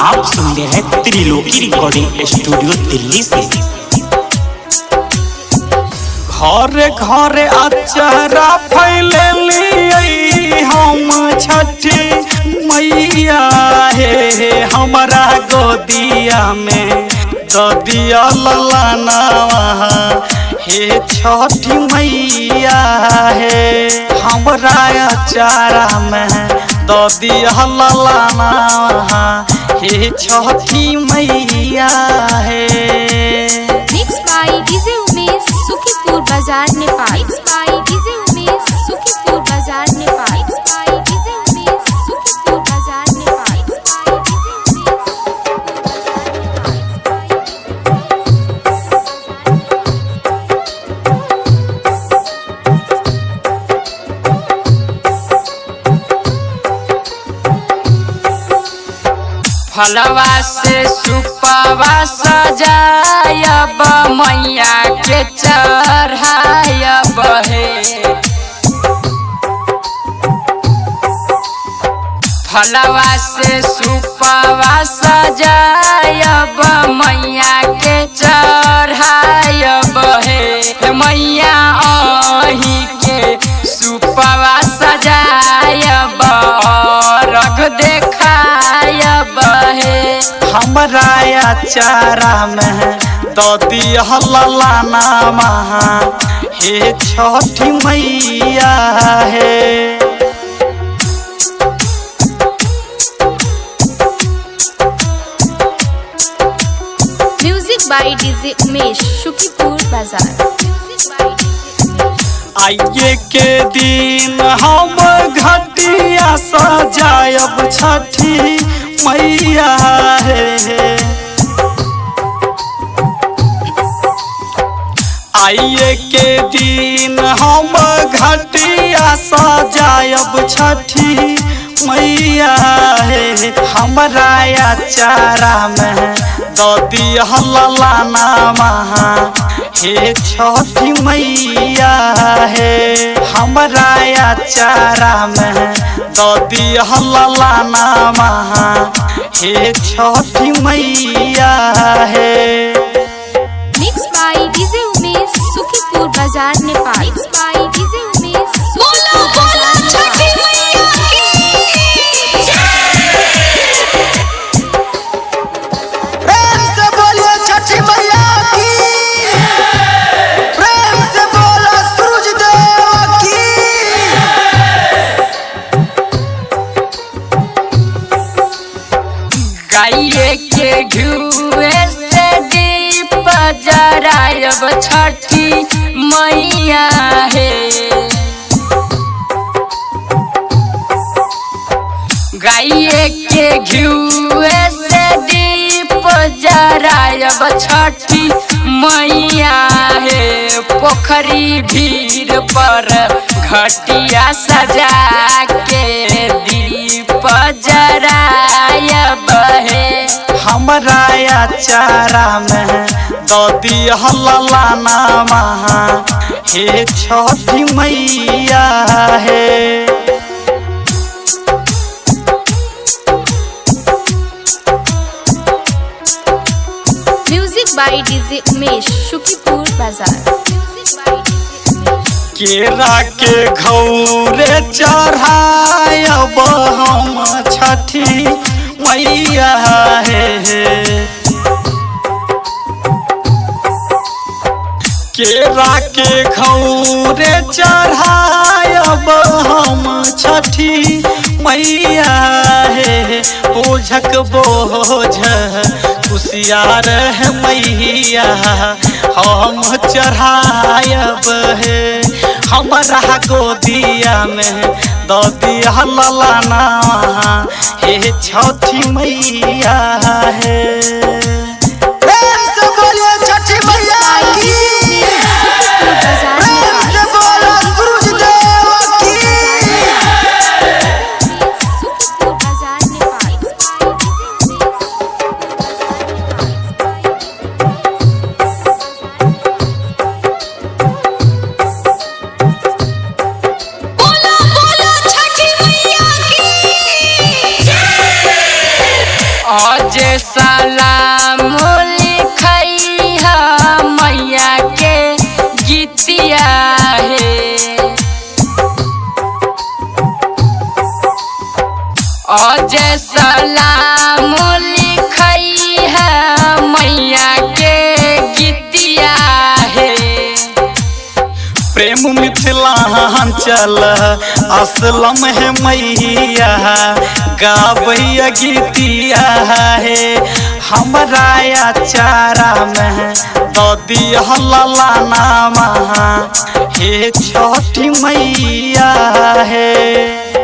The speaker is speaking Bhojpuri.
आप सुन रहे हैं त्रिलोकी रिकॉर्डिंग स्टूडियो दिल्ली से। घरे घरे अचारा फैलली हम छठी मैया हे हमारा गोदिया में ददिया ललनावा हे छठी मैया हे हमरा अचारा में ददिया ललनावा हे छठी मैया है। Mix by DJ Umesh Sukhipur Bazar Nepal. Mix by DJ Umesh Sukhipur Bazar Nepal. Mix by DJ Umesh Sukhipur Bazar Nepal. फलवा से सुपवा सजायब मैया के चढ़ायब हे। फलवा से सुपवा सजायब मैया के चढ़ायब हे। मैया अही के सुपवा सजायब रख देखायब हे। हमरा अचारा में ददिया ललनावा हे छठी मैया हे। Music by DJ Umesh Sukhipur Bazar. आइए के दिन हम घटिया सजायब छठी मैया हे। आइए के दिन हम घटिया सजायब छठी मैया हे हमरा अचारा में ददिया ललनावा हे छठी मैया हे हमरा अचारा में ददिया ललनावा हे छठी मैया हे। Mix by DJ Umesh Sukhipur Bazar Nepal. Mix by DJ Umesh Sukhipur Bazar Nepal. प्रेम से बोलिए छठी मैया की। प्रेम से बोलो सूरज देव की। गाये के घुए से दीप जरायब छठी मैया हे। गाये के घुए से दीप जरायब छठी मैया हे। पोखरी भीड़ पर घटिया सजा के दीप जरायब हे। हमरा अचारा में ददिया ललनावा हे छठी मैया हे। Music by DJ Umesh Sukhipur Bazar. केरा के घौरे चढ़ायब हम छठी मैया हे। केरा के घौरे चढ़ायब हम छठी मैया हे बोझक बोझ कुशियार है मैया हम चढ़ायब हे हमरा गोदिया में ददिया ललनावा हे छठी मैया हे। प्रेम से बोलिए छठी मैया की। प्रेम से बोलो सूरज देव की। सुखीपुर बाजार नेपाल। बोलो बोलो छठी मैया की। आज अजय सलाम लिखई है मैया के गीतिया है। प्रेम मिथिलांचल असलम है मैया गावैया गीतिया है। हमरा चारा में ददी हल्ला नामा हे छठी मैया है।